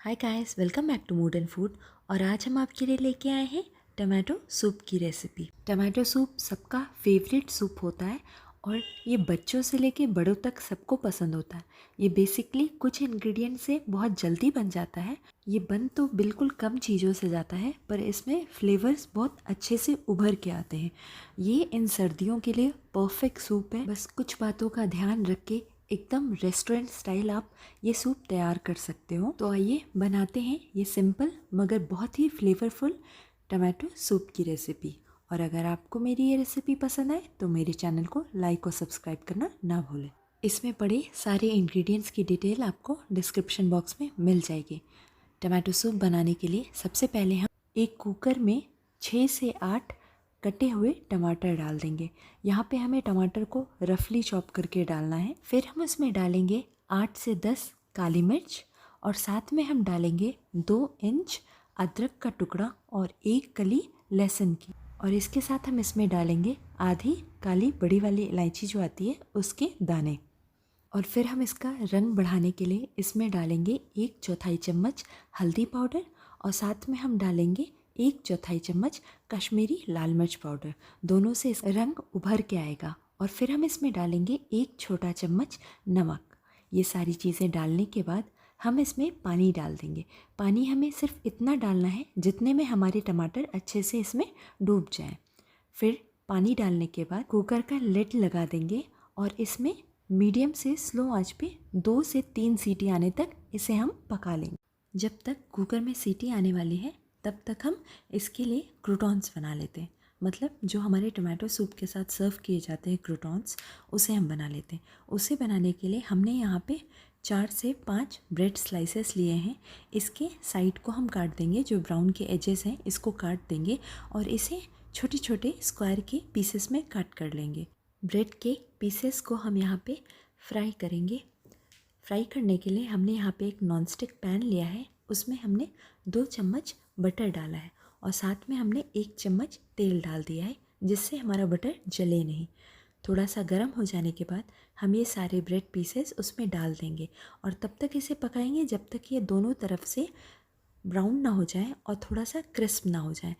Hi guys, welcome back to mood and food. और आज हम आपके लिए लेके आए हैं टमाटो सूप की रेसिपी। टमाटो सूप सबका फेवरेट सूप होता है और ये बच्चों से लेके बड़ों तक सबको पसंद होता है। ये बेसिकली कुछ इंग्रेडिएंट से बहुत जल्दी बन जाता है। ये बन तो बिल्कुल कम चीज़ों से जाता है, पर इसमें फ्लेवर्स बहुत अच्छे से उभर के आते हैं। ये इन सर्दियों के लिए परफेक्ट सूप है। बस कुछ बातों का ध्यान रख के एकदम रेस्टोरेंट स्टाइल आप ये सूप तैयार कर सकते हो। तो आइए बनाते हैं ये सिंपल मगर बहुत ही फ्लेवरफुल टमाटो सूप की रेसिपी। और अगर आपको मेरी ये रेसिपी पसंद आए तो मेरे चैनल को लाइक और सब्सक्राइब करना ना भूलें। इसमें पड़े सारे इंग्रेडिएंट्स की डिटेल आपको डिस्क्रिप्शन बॉक्स में मिल जाएगी। टमाटो सूप बनाने के लिए सबसे पहले हम एक कुकर में 6 से 8 कटे हुए टमाटर डाल देंगे। यहाँ पे हमें टमाटर को रफली चॉप करके डालना है। फिर हम इसमें डालेंगे 8 से 10 काली मिर्च और साथ में हम डालेंगे 2 इंच अदरक का टुकड़ा और 1 कली लहसुन की। और इसके साथ हम इसमें डालेंगे आधी काली बड़ी वाली इलायची जो आती है उसके दाने। और फिर हम इसका रंग बढ़ाने के लिए इसमें डालेंगे 1/4 चम्मच हल्दी पाउडर और साथ में हम डालेंगे 1/4 चम्मच कश्मीरी लाल मिर्च पाउडर। दोनों से इस रंग उभर के आएगा। और फिर हम इसमें डालेंगे 1 छोटा चम्मच नमक। ये सारी चीज़ें डालने के बाद हम इसमें पानी डाल देंगे। पानी हमें सिर्फ इतना डालना है जितने में हमारे टमाटर अच्छे से इसमें डूब जाएं। फिर पानी डालने के बाद कुकर का लिड लगा देंगे और इसमें मीडियम से स्लो आंच पे 2 से 3 सीटी आने तक इसे हम पका लेंगे। जब तक कुकर में सीटी आने वाली है तब तक हम इसके लिए क्रूटॉन्स बना लेते हैं। मतलब जो हमारे टमाटो सूप के साथ सर्व किए जाते हैं क्रूटॉन्स, उसे हम बना लेते हैं। उसे बनाने के लिए हमने यहाँ पे 4 से 5 ब्रेड स्लाइसेस लिए हैं। इसके साइड को हम काट देंगे, जो ब्राउन के एजेस हैं इसको काट देंगे और इसे छोटे छोटे स्क्वायर के पीसेस में कट कर लेंगे। ब्रेड के पीसेस को हम यहाँ पे फ्राई करेंगे। फ्राई करने के लिए हमने यहाँ पे एक नॉनस्टिक पैन लिया है, उसमें हमने 2 चम्मच बटर डाला है और साथ में हमने 1 चम्मच तेल डाल दिया है, जिससे हमारा बटर जले नहीं। थोड़ा सा गर्म हो जाने के बाद हम ये सारे ब्रेड पीसेस उसमें डाल देंगे और तब तक इसे पकाएंगे जब तक ये दोनों तरफ से ब्राउन ना हो जाए और थोड़ा सा क्रिस्प ना हो जाए।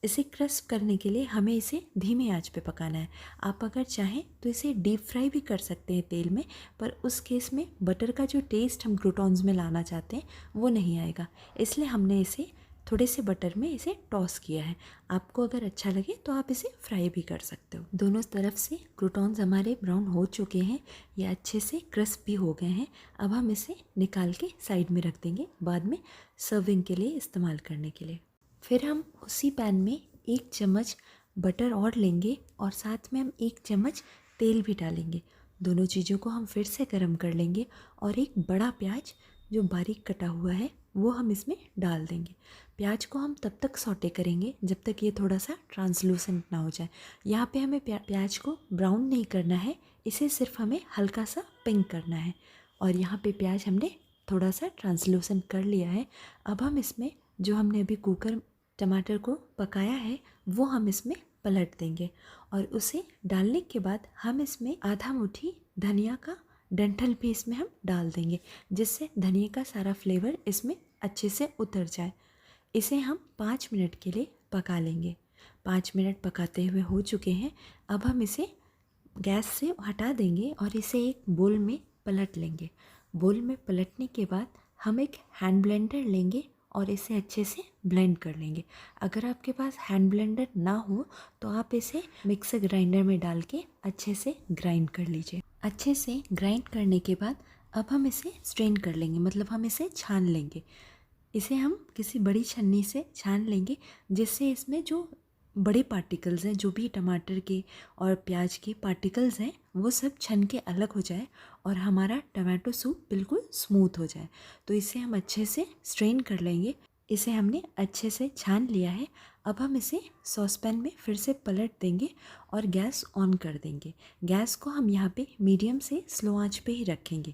इसे क्रिस्प करने के लिए हमें इसे धीमी आंच पे पकाना है। आप अगर चाहें तो इसे डीप फ्राई भी कर सकते हैं तेल में, पर उस केस में बटर का जो टेस्ट हम क्रूटॉन्स में लाना चाहते हैं वो नहीं आएगा। इसलिए हमने इसे थोड़े से बटर में इसे टॉस किया है। आपको अगर अच्छा लगे तो आप इसे फ्राई भी कर सकते हो। दोनों तरफ से क्रूटॉन्स हमारे ब्राउन हो चुके हैं, ये अच्छे से क्रिस्प भी हो गए हैं। अब हम इसे निकाल के साइड में रख देंगे बाद में सर्विंग के लिए इस्तेमाल करने के लिए। फिर हम उसी पैन में 1 चम्मच बटर और लेंगे और साथ में हम 1 चम्मच तेल भी डालेंगे। दोनों चीज़ों को हम फिर से गर्म कर लेंगे और एक बड़ा प्याज जो बारीक कटा हुआ है वो हम इसमें डाल देंगे। प्याज को हम तब तक सौटे करेंगे जब तक ये थोड़ा सा ट्रांसलूसेंट ना हो जाए। यहाँ पे हमें प्याज को ब्राउन नहीं करना है, इसे सिर्फ हमें हल्का सा पिंक करना है। और यहाँ पे प्याज हमने थोड़ा सा ट्रांसलूसेंट कर लिया है। अब हम इसमें जो हमने अभी कुकर टमाटर को पकाया है वो हम इसमें पलट देंगे और उसे डालने के बाद हम इसमें आधा मुट्ठी धनिया का डंठल भी इसमें हम डाल देंगे, जिससे धनिया का सारा फ्लेवर इसमें अच्छे से उतर जाए। इसे हम 5 मिनट के लिए पका लेंगे। 5 मिनट पकाते हुए हो चुके हैं। अब हम इसे गैस से हटा देंगे और इसे एक बोल में पलट लेंगे। बोल में पलटने के बाद हम एक हैंड ब्लेंडर लेंगे और इसे अच्छे से ब्लेंड कर लेंगे। अगर आपके पास हैंड ब्लेंडर ना हो तो आप इसे मिक्सर ग्राइंडर में डाल के अच्छे से ग्राइंड कर लीजिए। अच्छे से ग्राइंड करने के बाद अब हम इसे स्ट्रेन कर लेंगे, मतलब हम इसे छान लेंगे। इसे हम किसी बड़ी छन्नी से छान लेंगे, जिससे इसमें जो बड़े पार्टिकल्स हैं, जो भी टमाटर के और प्याज के पार्टिकल्स हैं, वो सब छन के अलग हो जाए और हमारा टमाटो सूप बिल्कुल स्मूथ हो जाए। तो इसे हम अच्छे से स्ट्रेन कर लेंगे। इसे हमने अच्छे से छान लिया है। अब हम इसे सॉसपैन में फिर से पलट देंगे और गैस ऑन कर देंगे। गैस को हम यहाँ पे मीडियम से स्लो आंच पे ही रखेंगे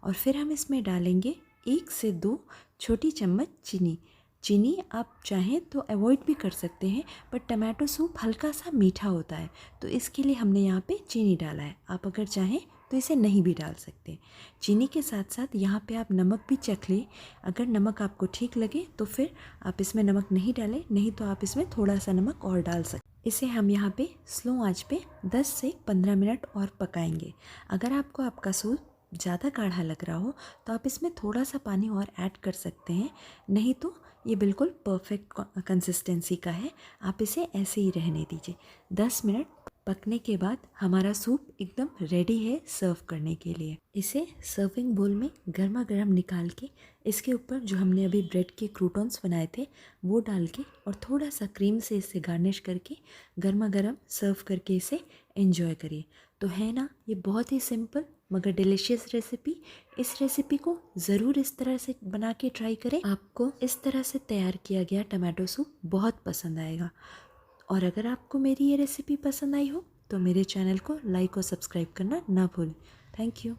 और फिर हम इसमें डालेंगे 1 से 2 छोटी चम्मच चीनी। चीनी आप चाहें तो अवॉइड भी कर सकते हैं, पर टमाटो सूप हल्का सा मीठा होता है तो इसके लिए हमने यहाँ पे चीनी डाला है। आप अगर चाहें तो इसे नहीं भी डाल सकते। चीनी के साथ साथ यहाँ पे आप नमक भी चख लें। अगर नमक आपको ठीक लगे तो फिर आप इसमें नमक नहीं डालें, नहीं तो आप इसमें थोड़ा सा नमक और डाल सकते। इसे हम यहाँ पे स्लो आंच पे 10 से 15 मिनट और पकाएंगे। अगर आपको आपका सूप ज़्यादा गाढ़ा लग रहा हो तो आप इसमें थोड़ा सा पानी और ऐड कर सकते हैं, नहीं तो ये बिल्कुल परफेक्ट कंसिस्टेंसी का है। आप इसे ऐसे ही रहने दीजिए। 10 मिनट पकने के बाद हमारा सूप एकदम रेडी है सर्व करने के लिए। इसे सर्विंग बोल में गर्मा गर्म निकाल के इसके ऊपर जो हमने अभी ब्रेड के क्रूटॉन्स बनाए थे वो डाल के और थोड़ा सा क्रीम से इसे गार्निश करके गर्मा गर्म सर्व करके इसे एंजॉय करिए। तो है ना, ये बहुत ही सिंपल मगर डिलीशियस रेसिपी। इस रेसिपी को ज़रूर इस तरह से बना के ट्राई करें। आपको इस तरह से तैयार किया गया टमाटो सूप बहुत पसंद आएगा। और अगर आपको मेरी ये रेसिपी पसंद आई हो तो मेरे चैनल को लाइक और सब्सक्राइब करना ना भूलें। Thank you.